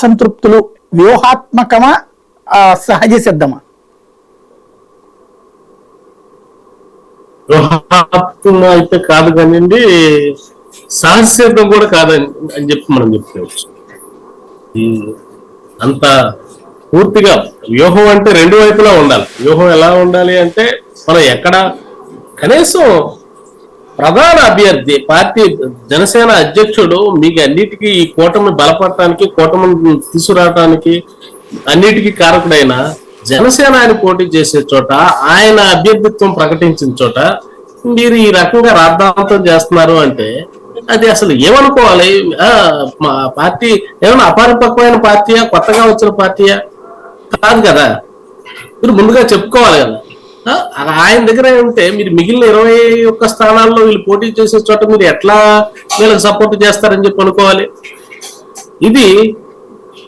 అసంతృప్తులు వ్యూహాత్మకమా సహజ సిద్ధమా? వ్యూహాత్మకం అయితే కాదు కానివ్వండి, సహజసిద్ధం కూడా కాదని అని చెప్పి మనం చెప్పుకోవచ్చు. అంత పూర్తిగా వ్యూహం అంటే రెండు వైపులా ఉండాలి. వ్యూహం ఎలా ఉండాలి అంటే మనం ఎక్కడ కనీసం ప్రధాన అభ్యర్థి పార్టీ జనసేన అధ్యక్షుడు మీకు అన్నిటికీ ఈ కూటమి బలపడటానికి, కూటమిని తీసుకురావడానికి అన్నిటికీ కారకుడైన జనసేన ఆయన పోటీ చేసే చోట, ఆయన అభ్యర్థిత్వం ప్రకటించిన చోట మీరు ఈ రకంగా రాద్ధాంతం చేస్తున్నారు అంటే అది అసలు ఏమనుకోవాలి? పార్టీ ఏమైనా అపరిపక్వమైన పార్టీయా, కొత్తగా వచ్చిన పార్టీయా? కాదు కదా. మీరు ముందుగా చెప్పుకోవాలి కదా. ఆయన దగ్గర ఉంటే మీరు మిగిలిన 21 స్థానాల్లో వీళ్ళు పోటీ చేసే చోట మీరు ఎట్లా వీళ్ళకి సపోర్ట్ చేస్తారని చెప్పి అనుకోవాలి. ఇది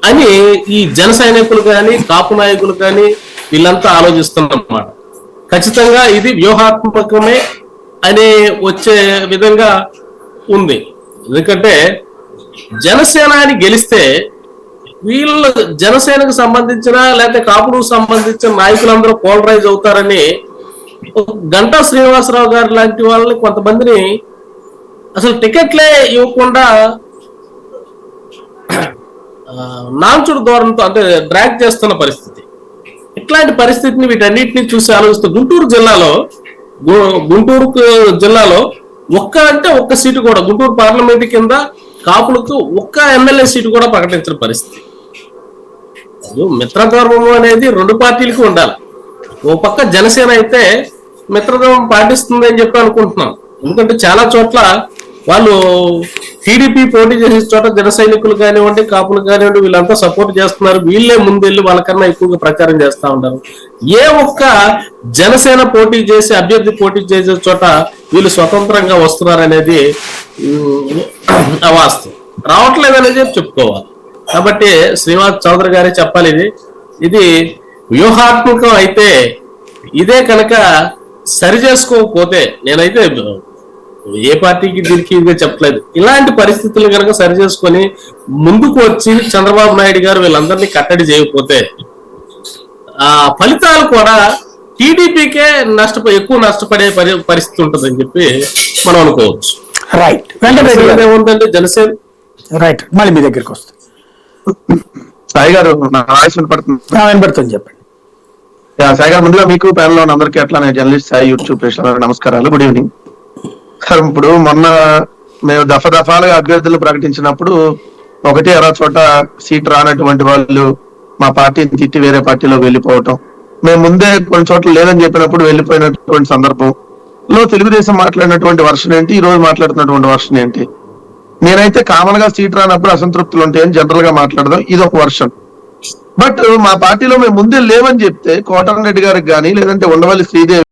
అని ఈ జన సైనికులు కానీ, కాపు నాయకులు కానీ వీళ్ళంతా ఆలోచిస్తున్నమాట. ఖచ్చితంగా ఇది వ్యూహాత్మకమే అనే వచ్చే విధంగా ఉంది. ఎందుకంటే జనసేనాని గెలిస్తే వీళ్ళు జనసేనకు సంబంధించిన లేకపోతే కాపులకు సంబంధించిన నాయకులందరూ పోలరైజ్ అవుతారని గంటా శ్రీనివాసరావు గారు లాంటి వాళ్ళని కొంతమందిని అసలు టికెట్లే ఇవ్వకుండా నాంచుడు ధోరణితో అంటే డ్రాగ్ చేస్తున్న పరిస్థితి. ఇట్లాంటి పరిస్థితిని వీటన్నిటిని చూసి ఆలోచిస్తూ గుంటూరు జిల్లాలో ఒక్క సీటు కూడా, గుంటూరు పార్లమెంట్ కింద కాపులకు ఒక్క ఎమ్మెల్యే సీటు కూడా ప్రకటించిన పరిస్థితి. మిత్రధర్మం అనేది రెండు పార్టీలకు ఉండాలి. ఓ పక్క జనసేన అయితే మిత్రధర్మం పాటిస్తుంది అని చెప్పి అనుకుంటున్నాం. ఎందుకంటే చాలా చోట్ల వాళ్ళు టీడీపీ పోటీ చేసే చోట జన సైనికులు కానివ్వండి, కాపులు కానివ్వండి వీళ్ళంతా సపోర్ట్ చేస్తున్నారు. వీళ్ళే ముందెళ్ళి వాళ్ళకన్నా ఎక్కువగా ప్రచారం చేస్తూ ఉంటారు. ఏ ఒక్క జనసేన పోటీ చేసి అభ్యర్థి పోటీ చేసే చోట వీళ్ళు స్వతంత్రంగా వస్తున్నారు అనేది అవాస్తవం. రావట్లేదు అనేది చెప్పుకోవాలి. కాబట్టి శ్రీనివాస్ చౌదరి గారే చెప్పాలి. ఇది వ్యూహాత్మకం అయితే ఇదే కనుక సరి చేసుకోకపోతే, నేనైతే ఏ పార్టీకి దీనికి ఇదిగా చెప్పలేదు, ఇలాంటి పరిస్థితులు కనుక సరి చేసుకొని ముందుకు వచ్చి చంద్రబాబు నాయుడు గారు వీళ్ళందరినీ కట్టడి చేయకపోతే ఆ ఫలితాలు కూడా టీడీపీకే ఎక్కువ నష్టపడే పరిస్థితి ఉంటుందని చెప్పి మనం అనుకోవచ్చు. రైట్. ఏముందంటే జనసేన రైట్. మళ్ళీ మీ దగ్గరికి వస్తుంది. సాయి గారు, నా వాయిస్ వినపడుతుంది, చెప్పండి. సాయి గారు, ముందుగా మీకు ప్యానల్ లో అందరికీ అట్లానే జర్నలిస్ట్ సాయి యూట్యూబ్ ప్రేక్షకులకు నమస్కారాలు, గుడ్ ఈవినింగ్ సార్. ఇప్పుడు మొన్న మేము దఫాలుగా అభ్యర్థులు ప్రకటించినప్పుడు ఒకటి అర చోట సీట్ రానటువంటి వాళ్ళు మా పార్టీని తిట్టి వేరే పార్టీలోకి వెళ్ళిపోవటం, మేము ముందే కొన్ని చోట్ల లేదని చెప్పినప్పుడు వెళ్ళిపోయినటువంటి సందర్భంలో తెలుగుదేశం మాట్లాడినటువంటి వర్షన్ ఏంటి, ఈ రోజు మాట్లాడుతున్నటువంటి వర్షన్ ఏంటి? నేనైతే కామన్ గా సీట్ రానప్పుడు అసంతృప్తులు ఉంటాయని జనరల్ గా మాట్లాడదాం, ఇది ఒక వర్షన్. బట్ మా పార్టీలో మేము ముందే లేవని చెప్తే కోటరెడ్డి గారికి కానీ లేదంటే ఉండవల్లి శ్రీదేవి